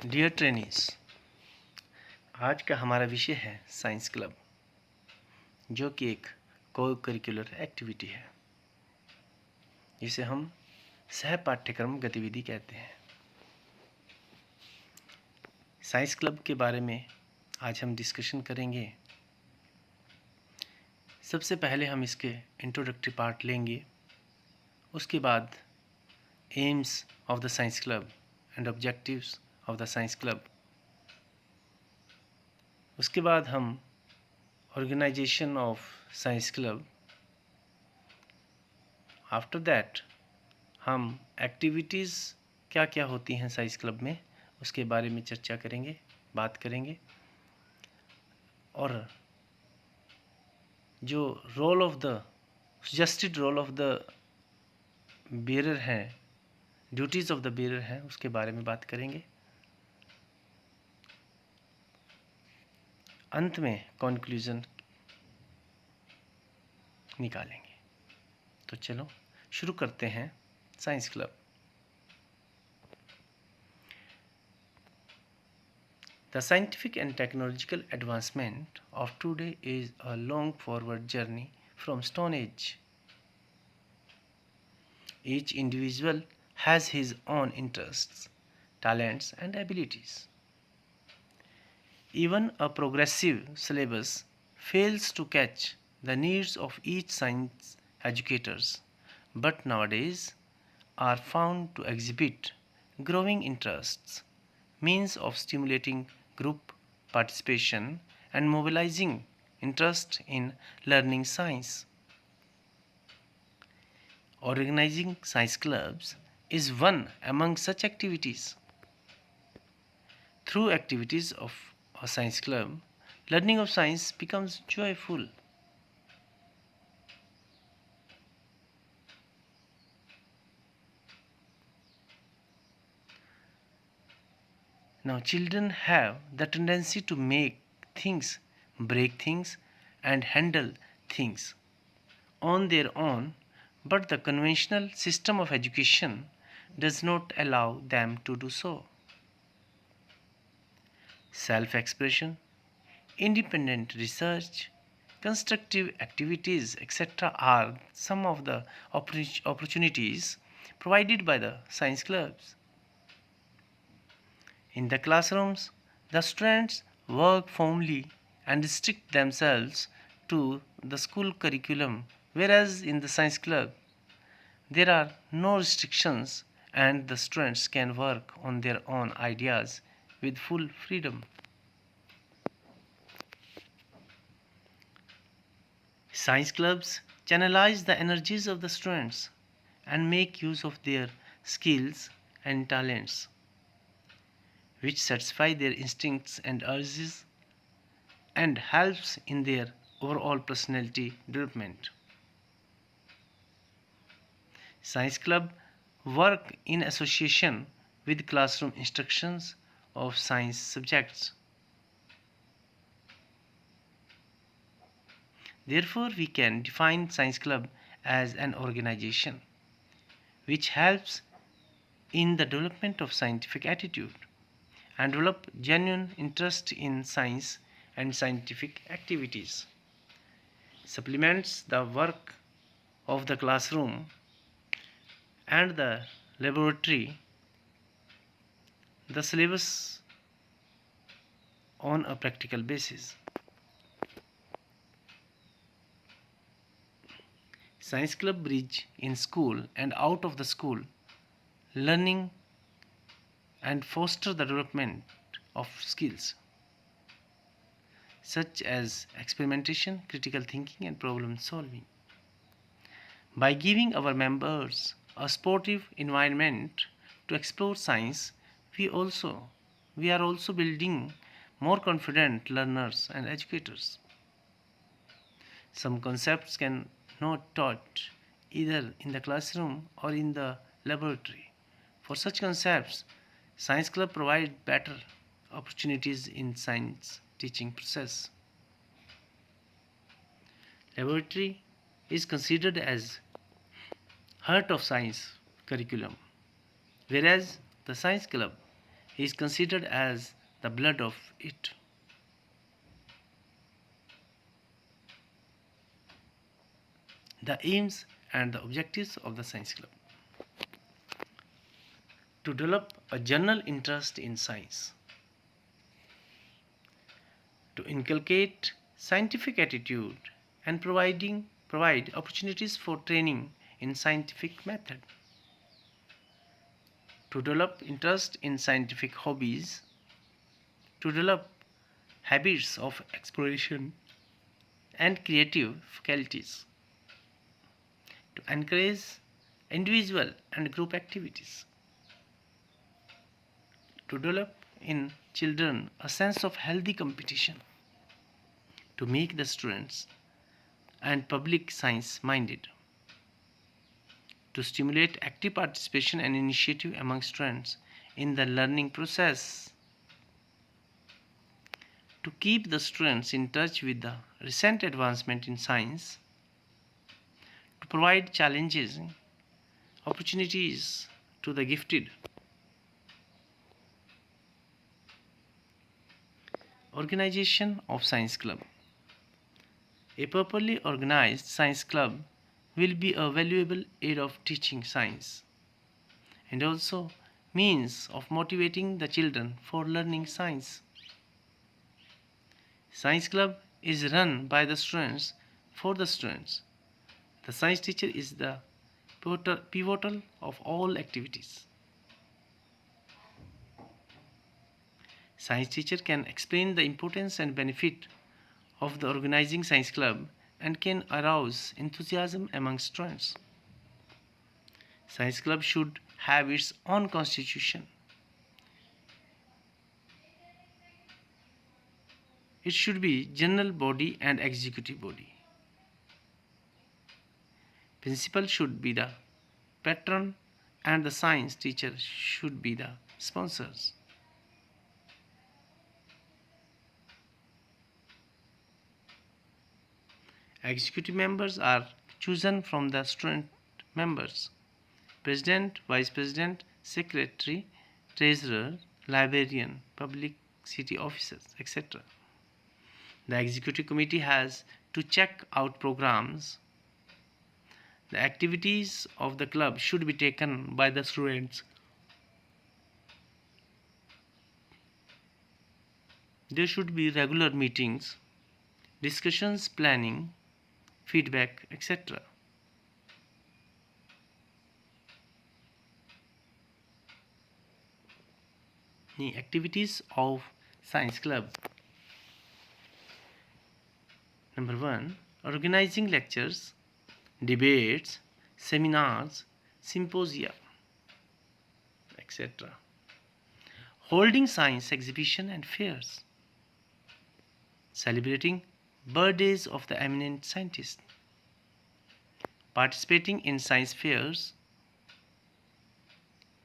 Dear trainees, आज का हमारा विषय है साइंस क्लब, जो कि एक को-करिकुलर एक्टिविटी है, जिसे हम सह पाठ्यक्रम गतिविधि कहते हैं। साइंस क्लब के बारे में आज हम डिस्कशन करेंगे। सबसे पहले हम इसके इंट्रोडक्टरी पार्ट लेंगे, उसके बाद aims of the science club and objectives of the science club, उसके बाद हम organization of science club, after that हम एक्टिविटीज़ क्या क्या होती हैं साइंस क्लब में उसके बारे में चर्चा करेंगे, बात करेंगे। और जो role of the suggested role of the bearer है, ड्यूटीज़ ऑफ द बेरर है, उसके बारे में बात करेंगे। अंत में कंक्लूजन निकालेंगे। तो चलो शुरू करते हैं science club. The scientific and technological advancement of today is a long forward journey from Stone Age. Each individual has his own interests, talents, and abilities. Even a progressive syllabus fails to catch the needs of each science educators, but nowadays are found to exhibit growing interests, means of stimulating group participation and mobilizing interest in learning science. Organizing science clubs is one among such activities. Through activities of a science club, learning of science becomes joyful. Now, children have the tendency to make things, break things, and handle things on their own, but the conventional system of education does not allow them to do so. Self-expression, independent research, constructive activities, etc. are some of the opportunities provided by the science clubs. In the classrooms, the students work firmly and restrict themselves to the school curriculum, whereas in the science club, there are no restrictions and the students can work on their own ideas with full freedom. Science clubs channelize the energies of the students and make use of their skills and talents, which satisfy their instincts and urges and helps in their overall personality development. Science club work in association with classroom instructions of science subjects. Therefore, we can define science club as an organization which helps in the development of scientific attitude and develop genuine interest in science and scientific activities, supplements the work of the classroom and the laboratory, the syllabus on a practical basis. Science club bridge in school and out of the school learning and foster the development of skills such as experimentation, critical thinking, and problem solving. By giving our members a sportive environment to explore science, we are also building more confident learners and educators. Some concepts can not taught either in the classroom or in the laboratory. For such concepts, Science Club provide better opportunities in science teaching process. Laboratory is considered as heart of science curriculum, whereas the Science Club is considered as the blood of it. The aims and the objectives of the science club: to develop a general interest in science, to inculcate scientific attitude and provide opportunities for training in scientific method, to develop interest in scientific hobbies, to develop habits of exploration and creative faculties, to encourage individual and group activities, to develop in children a sense of healthy competition, to make the students and public science minded, to stimulate active participation and initiative among students in the learning process, to keep the students in touch with the recent advancement in science, to provide challenges, opportunities to the gifted. Organization of Science Club. A properly organized science club will be a valuable aid of teaching science and also means of motivating the children for learning science. Science club is run by the students for the students. The science teacher is the pivotal of all activities. Science teacher can explain the importance and benefit of the organizing science club and can arouse enthusiasm among students. Science club should have its own constitution. It should be general body and executive body. Principal should be the patron and the science teacher should be the sponsors. Executive members are chosen from the student members: president, vice president, secretary, treasurer, librarian, publicity officers, etc. The executive committee has to check out programs. The activities of the club should be taken by the students. There should be regular meetings, discussions, planning, feedback, etc. The activities of science club. Number 1, organizing lectures, debates, seminars, symposia, etc. Holding science exhibition and fairs. Celebrating birthdays of the eminent scientists. Participating in science fairs.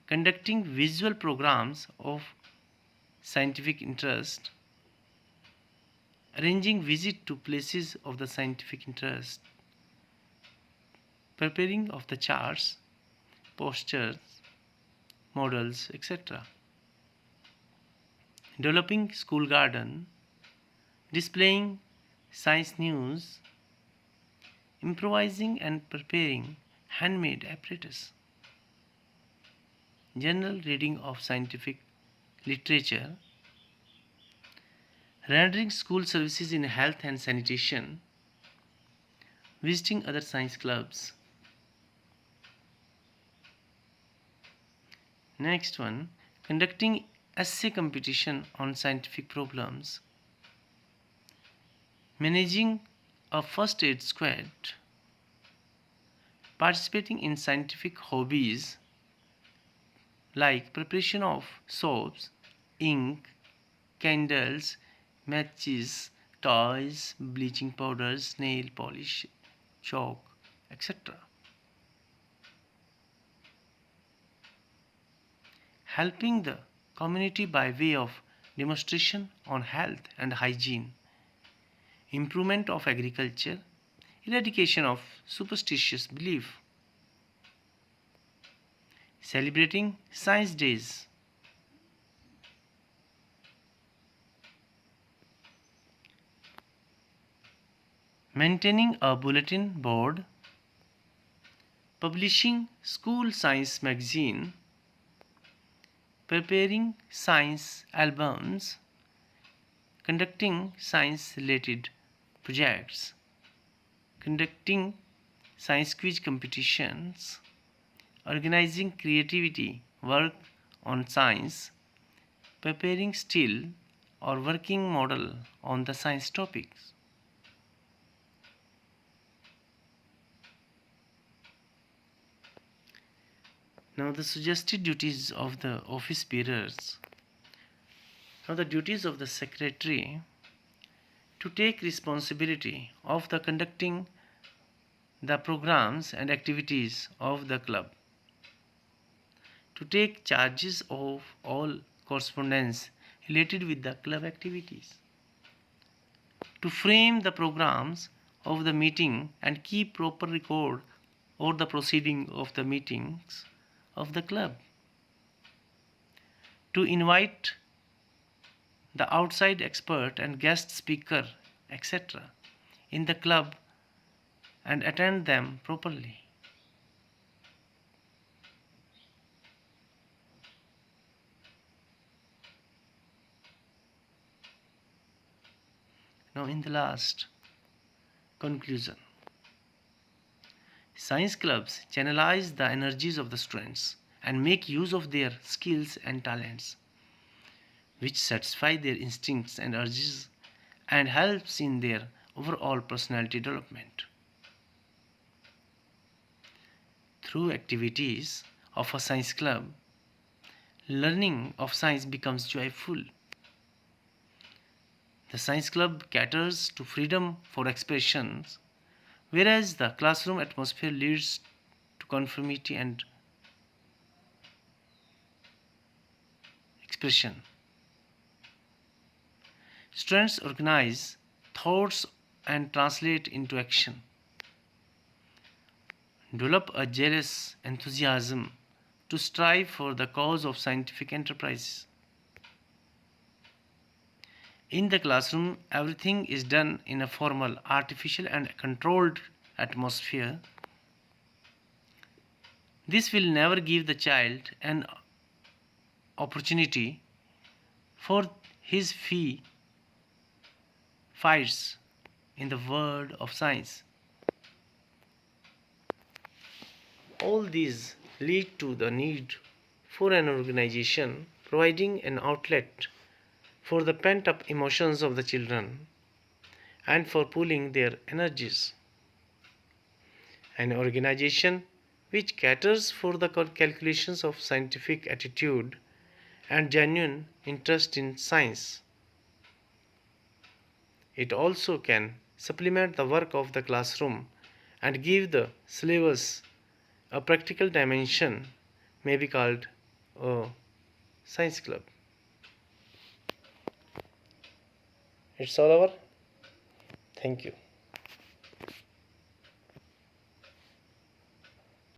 Conducting visual programs of scientific interest. Arranging visit to places of the scientific interest. Preparing of the charts, posters, models, etc. Developing school garden, displaying science news, improvising and preparing handmade apparatus. General reading of scientific literature, rendering school services in health and sanitation, visiting other science clubs. Next one, conducting essay competition on scientific problems, managing a first aid squad, participating in scientific hobbies like preparation of soaps, ink, candles, matches, toys, bleaching powders, nail polish, chalk, etc. Helping the community by way of demonstration on health and hygiene, improvement of agriculture, eradication of superstitious belief, celebrating science days, maintaining a bulletin board, publishing school science magazine, preparing science albums, conducting science related projects, conducting science quiz competitions, organizing creativity work on science, preparing still or working model on the science topics. Now the suggested duties of the office bearers. Now the duties of the secretary: to take responsibility of the conducting the programs and activities of the club, to take charges of all correspondence related with the club activities, to frame the programs of the meeting and keep proper record of the proceeding of the meetings of the club, to invite the outside expert and guest speaker, etc., in the club and attend them properly. Now, in the last conclusion, science clubs channelize the energies of the students and make use of their skills and talents, which satisfy their instincts and urges and helps in their overall personality development. Through activities of a science club, learning of science becomes joyful. The science club caters to freedom for expressions, whereas the classroom atmosphere leads to conformity and expression. Students organize thoughts and translate into action, develop a jealous enthusiasm to strive for the cause of scientific enterprise. In the classroom, everything is done in a formal, artificial, and controlled atmosphere. This will never give the child an opportunity for his fee fights in the world of science. All these lead to the need for an organization providing an outlet for the pent up emotions of the children and for pooling their energies. An organization which caters for the calculations of scientific attitude and genuine interest in science. It also can supplement the work of the classroom and give the syllabus a practical dimension, may be called a science club. It's all over. Thank you.